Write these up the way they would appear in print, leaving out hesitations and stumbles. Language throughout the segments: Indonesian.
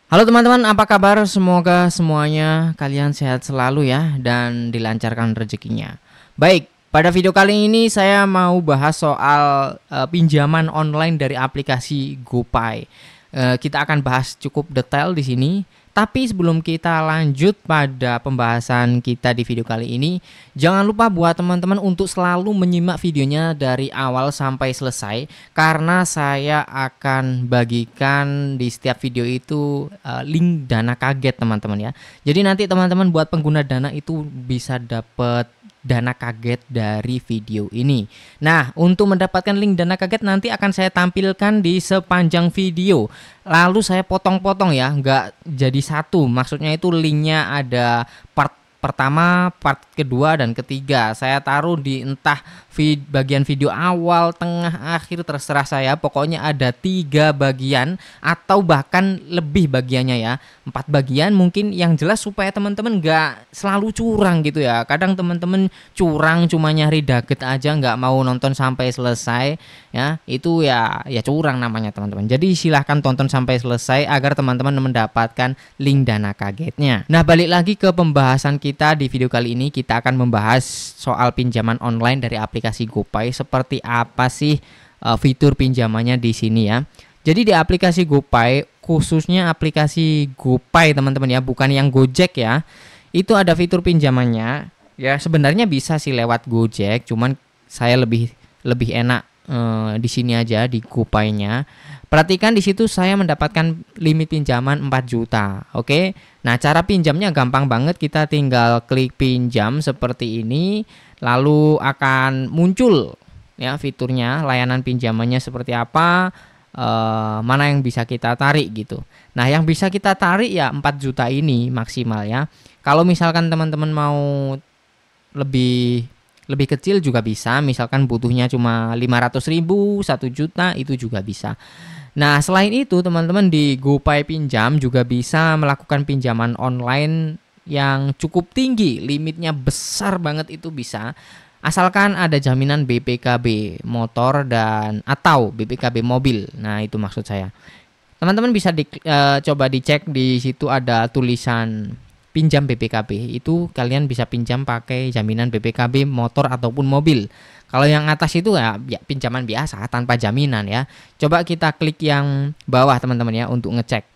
Halo teman-teman, apa kabar? Semoga semuanya kalian sehat selalu ya dan dilancarkan rezekinya. Baik, pada video kali ini saya mau bahas soal pinjaman online dari aplikasi GoPay. Kita akan bahas cukup detail di sini. Tapi sebelum kita lanjut pada pembahasan kita di video kali ini, jangan lupa buat teman-teman untuk selalu menyimak videonya dari awal sampai selesai karena saya akan bagikan di setiap video itu link dana kaget teman-teman ya. Jadi nanti teman-teman buat pengguna dana itu bisa dapat dana kaget dari video ini. Nah, untuk mendapatkan link dana kaget nanti akan saya tampilkan di sepanjang video. Lalu saya potong-potong ya, nggak jadi satu. Maksudnya itu linknya ada part pertama, part kedua, dan ketiga. Saya taruh di entah bagian video awal, tengah, akhir, terserah saya. Pokoknya ada 3 bagian atau bahkan lebih bagiannya ya. 4 bagian mungkin, yang jelas supaya teman-teman nggak selalu curang gitu ya. Kadang teman-teman curang cuma nyari daget aja, nggak mau nonton sampai selesai ya. Itu ya curang namanya teman-teman. Jadi silahkan tonton sampai selesai agar teman-teman mendapatkan link dana kagetnya. Nah, balik lagi ke pembahasan kita di video kali ini. Kita akan membahas soal pinjaman online dari aplikasi GoPay. Seperti apa sih fitur pinjamannya di sini ya. Jadi di aplikasi GoPay, khususnya aplikasi GoPay teman-teman ya, bukan yang Gojek ya. Itu ada fitur pinjamannya. Ya sebenarnya bisa sih lewat Gojek, cuman saya lebih enak di sini aja di GoPay-nya. Perhatikan di situ saya mendapatkan limit pinjaman 4 juta. Oke. Nah, cara pinjamnya gampang banget. Kita tinggal klik pinjam seperti ini, lalu akan muncul ya fiturnya, layanan pinjamannya seperti apa, mana yang bisa kita tarik gitu. Nah, yang bisa kita tarik ya 4 juta ini maksimal ya. Kalau misalkan teman-teman mau lebih kecil juga bisa, misalkan butuhnya cuma 500.000, 1 juta, itu juga bisa. Nah, selain itu teman-teman di GoPay Pinjam juga bisa melakukan pinjaman online yang cukup tinggi, limitnya besar banget, itu bisa. Asalkan ada jaminan BPKB motor dan atau BPKB mobil. Nah, itu maksud saya. Teman-teman bisa coba dicek, di situ ada tulisan pinjam BPKB. Itu kalian bisa pinjam pakai jaminan BPKB motor ataupun mobil. Kalau yang atas itu ya pinjaman biasa tanpa jaminan ya. Coba kita klik yang bawah teman-teman ya untuk ngecek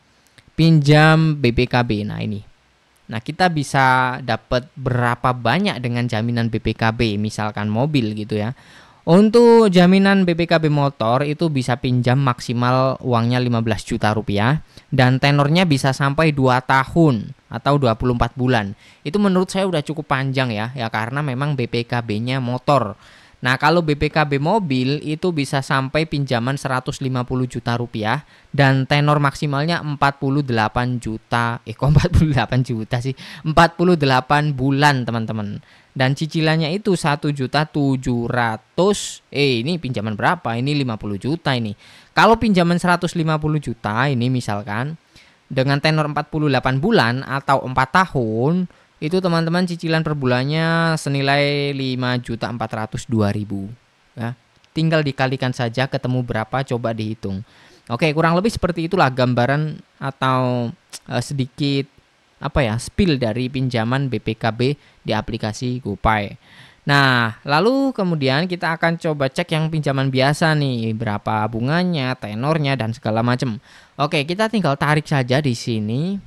pinjam BPKB. Nah, ini. Nah, kita bisa dapat berapa banyak dengan jaminan BPKB, misalkan mobil gitu ya. Untuk jaminan BPKB motor itu bisa pinjam maksimal uangnya 15 juta rupiah dan tenornya bisa sampai 2 tahun atau 24 bulan. Itu menurut saya udah cukup panjang ya karena memang BPKB-nya motor. Nah, kalau BPKB mobil itu bisa sampai pinjaman 150 juta rupiah dan tenor maksimalnya 48 juta. Kok 48 juta sih? 48 bulan, teman-teman. Dan cicilannya itu 1.700.000. Ini pinjaman berapa? Ini 50 juta ini. Kalau pinjaman 150 juta ini misalkan dengan tenor 48 bulan atau 4 tahun, itu teman-teman cicilan per bulannya senilai 5.402.000 ya. Tinggal dikalikan saja ketemu berapa, coba dihitung. Oke, kurang lebih seperti itulah gambaran atau sedikit spill dari pinjaman BPKB di aplikasi GoPay. Nah, lalu kemudian kita akan coba cek yang pinjaman biasa nih, berapa bunganya, tenornya, dan segala macam. Oke, kita tinggal tarik saja di sini.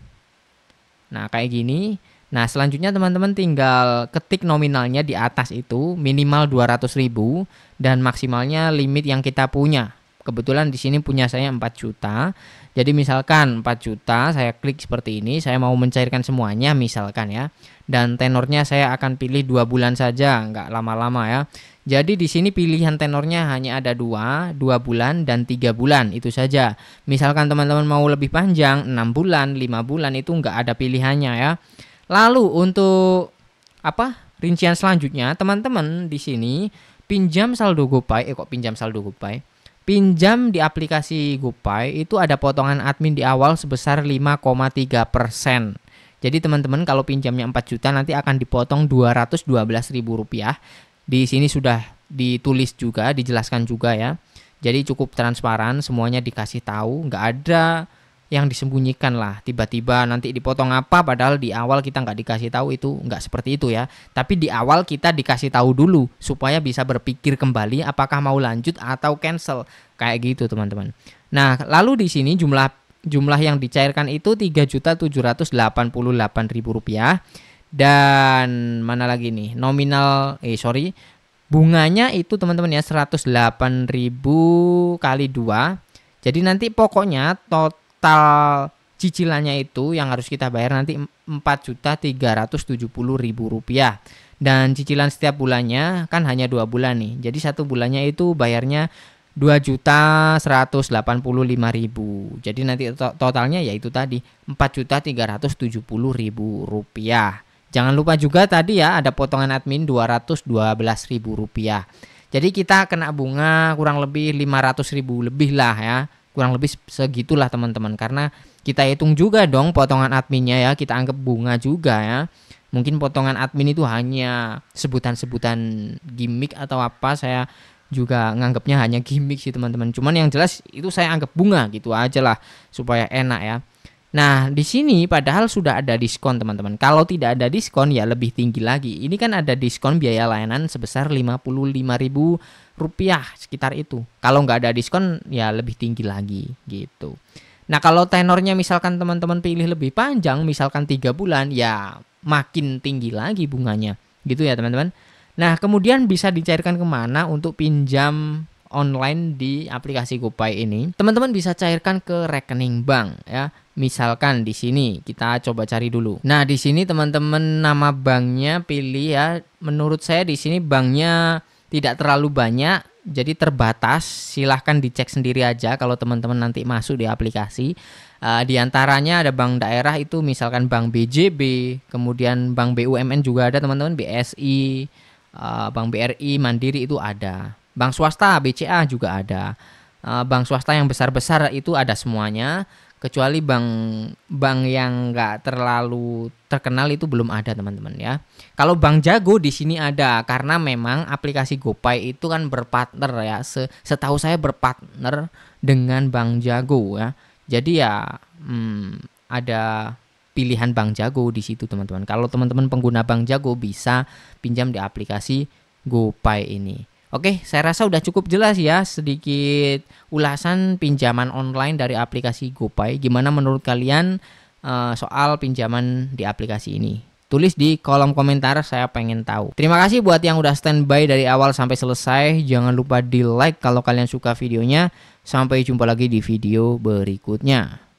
Nah, kayak gini. Nah, selanjutnya teman-teman tinggal ketik nominalnya di atas itu, minimal 200.000 dan maksimalnya limit yang kita punya. Kebetulan di sini punya saya 4 juta. Jadi misalkan 4 juta, saya klik seperti ini, saya mau mencairkan semuanya misalkan ya. Dan tenornya saya akan pilih 2 bulan saja, nggak lama-lama ya. Jadi di sini pilihan tenornya hanya ada 2 bulan dan 3 bulan, itu saja. Misalkan teman-teman mau lebih panjang, 6 bulan, 5 bulan, itu nggak ada pilihannya ya. Lalu untuk rincian selanjutnya, teman-teman di sini pinjam saldo GoPay, pinjam di aplikasi GoPay itu ada potongan admin di awal sebesar 5,3%. Jadi teman-teman kalau pinjamnya 4 juta nanti akan dipotong 212.000 rupiah. Di sini sudah ditulis juga, dijelaskan juga ya. Jadi cukup transparan, semuanya dikasih tahu, nggak ada yang disembunyikan lah. Tiba-tiba nanti dipotong apa, padahal di awal kita nggak dikasih tahu, itu nggak seperti itu ya. Tapi di awal kita dikasih tahu dulu supaya bisa berpikir kembali apakah mau lanjut atau cancel, kayak gitu teman-teman. Nah, lalu di sini jumlah yang dicairkan itu Rp3.788.000, dan mana lagi nih, bunganya itu teman-teman ya 108.000 kali 2. Jadi nanti pokoknya total cicilannya itu yang harus kita bayar nanti Rp4.370.000. Dan cicilan setiap bulannya kan hanya 2 bulan nih. Jadi satu bulannya itu bayarnya Rp2.185.000. Jadi nanti totalnya yaitu tadi Rp4.370.000. Jangan lupa juga tadi ya ada potongan admin Rp212.000. Jadi kita kena bunga kurang lebih 500.000 lebih lah ya. Kurang lebih segitulah teman-teman. Karena kita hitung juga dong potongan adminnya ya. Kita anggap bunga juga ya. Mungkin potongan admin itu hanya sebutan-sebutan gimmick atau apa. Saya juga nganggapnya hanya gimmick sih teman-teman. Cuman yang jelas itu saya anggap bunga gitu aja lah. Supaya enak ya. Nah, di sini padahal sudah ada diskon teman-teman. Kalau tidak ada diskon ya lebih tinggi lagi. Ini kan ada diskon biaya layanan sebesar Rp55.000 sekitar itu. Kalau nggak ada diskon ya lebih tinggi lagi gitu. Nah, kalau tenornya misalkan teman-teman pilih lebih panjang, misalkan 3 bulan, ya makin tinggi lagi bunganya. Gitu ya teman-teman. Nah, kemudian bisa dicairkan kemana untuk pinjam online di aplikasi GoPay ini? Teman-teman bisa cairkan ke rekening bank ya. Misalkan di sini kita coba cari dulu. Nah, di sini teman-teman nama banknya pilih ya. Menurut saya di sini banknya tidak terlalu banyak, jadi terbatas. Silahkan dicek sendiri aja kalau teman-teman nanti masuk di aplikasi. Di antaranya ada bank daerah itu misalkan Bank BJB, kemudian Bank BUMN juga ada teman-teman, BSI, Bank BRI, Mandiri itu ada. Bank swasta BCA juga ada. Bank swasta yang besar-besar itu ada semuanya. Kecuali bank yang nggak terlalu terkenal itu belum ada teman-teman ya. Kalau Bank Jago di sini ada karena memang aplikasi GoPay itu kan berpartner ya. Setahu saya berpartner dengan Bank Jago ya. Jadi ya ada pilihan Bank Jago di situ teman-teman. Kalau teman-teman pengguna Bank Jago bisa pinjam di aplikasi GoPay ini. Oke, saya rasa udah cukup jelas ya sedikit ulasan pinjaman online dari aplikasi GoPay. Gimana menurut kalian soal pinjaman di aplikasi ini? Tulis di kolom komentar, saya pengen tahu. Terima kasih buat yang udah standby dari awal sampai selesai. Jangan lupa di like kalau kalian suka videonya. Sampai jumpa lagi di video berikutnya.